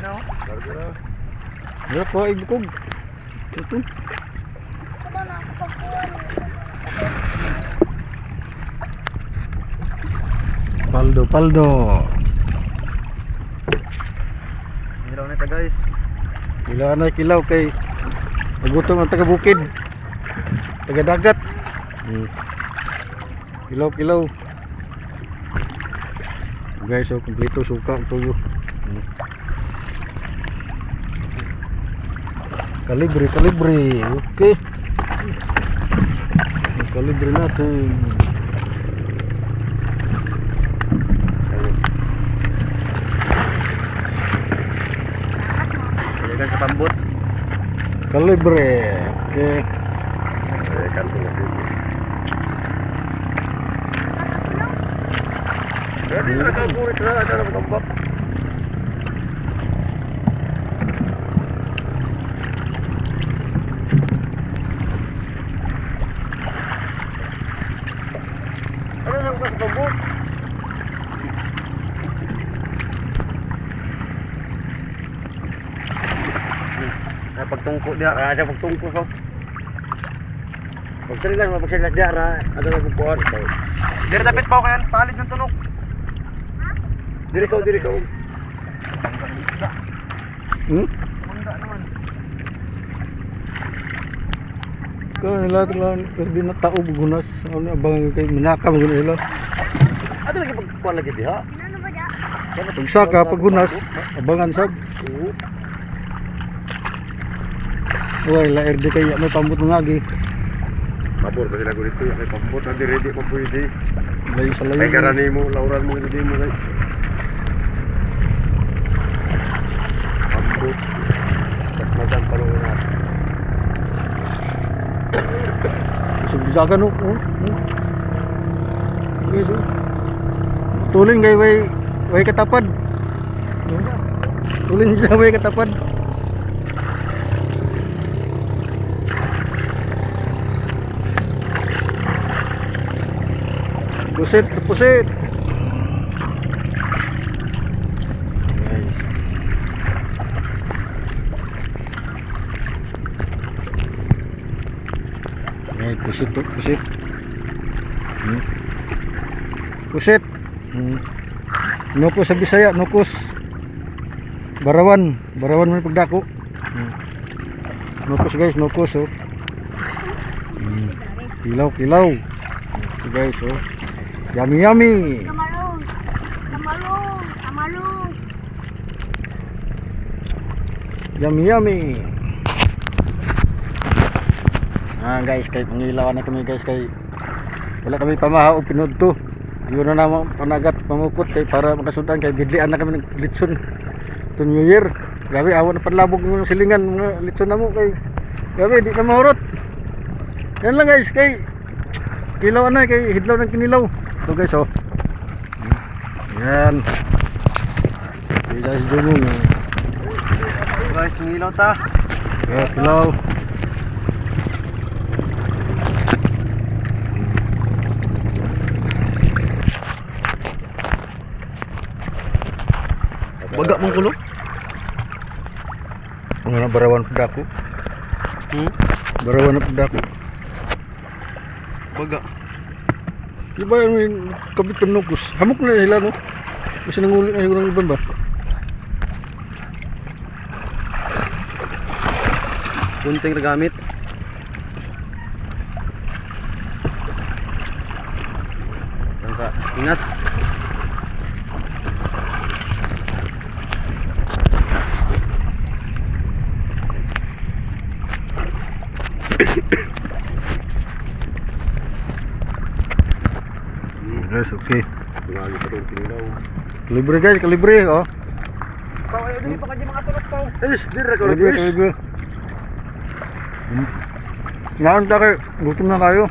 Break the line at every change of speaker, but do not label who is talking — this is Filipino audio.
no?
Largo na.
Wala ko ibukog. Tuto. Paldo.
Hilaw na ito guys.
Kilaw na kilaw kay nagutom ang taga bukid. Taga dagat. Kilaw. Guys, so kompleto suka ang tuyo. Kalibre. Okay. Kalibre natin.
Ilagan sa pambot.
Kalibre. Okay.
Kanto na dito. Jadi nakaburit na ada ng tambak. Ano nang sa tambak?
Ay pagtungko dia, ada pagtungko ko. Pagsilas dia ra, ada ng kuan. Dire dapat pa kayan palit ng tunok.
Diri kau.
Mangga naman.
Kau nila di na tao bugunas. Ano abang kay minaka mo nila.
Ada lagi pagkuan lagi diha.
Pagsaka pagunas abangan sab. Uy, laer di kay may pambot ngagi.
Mabor ba sila dito ya kay pambot adi ready pa pwede.
Lay sa
Kay
layo.
karani mo lauran mo hindi mo kay. Pambot. Magandang palungan.
Subisaga no. Okay, so. Tuling kay way katapad. Tuling siya way katapad. Pusit. Nice. Ay, pusit. Pusit. Nukos sa Bisaya, nukos. Barawan may pagdako. Nukos guys, nukos oh. Kilaw. Okay, guys oh. Yummy.
Kamalong.
Yummy. Guys, kay pangilawan na kami guys kay wala kami pamahaw pinod to. Yun na naman panagat pamukot kay para makasundan kay bidlian na kami ng litson to New Year. Gabi awan na panlabog ng silingan mga litson na mo kay gabi di na mahurot. Yan lang guys kay kilaw na kay hidlaw ng kinilaw. Ito guys oh. Yan. Guys dumong.
Guys, ngilaw ta.
Ya, kilaw.
Baga mong kulo.
Ang barawan pedako. Barawan na pedako.
Baga.
Diba yung kabit ng nukos? Hamok na sila no? Kasi nangulit na yung iban ba?
Kunting nagamit. Tangka ingas.
Guys, okay.
Lagi pa rin kinilaw.
Kalibre oh.
Paway dili pa kanya mga tulok to.
Diri ka
Kalibre. Ngayon tayo, gutom na kayo.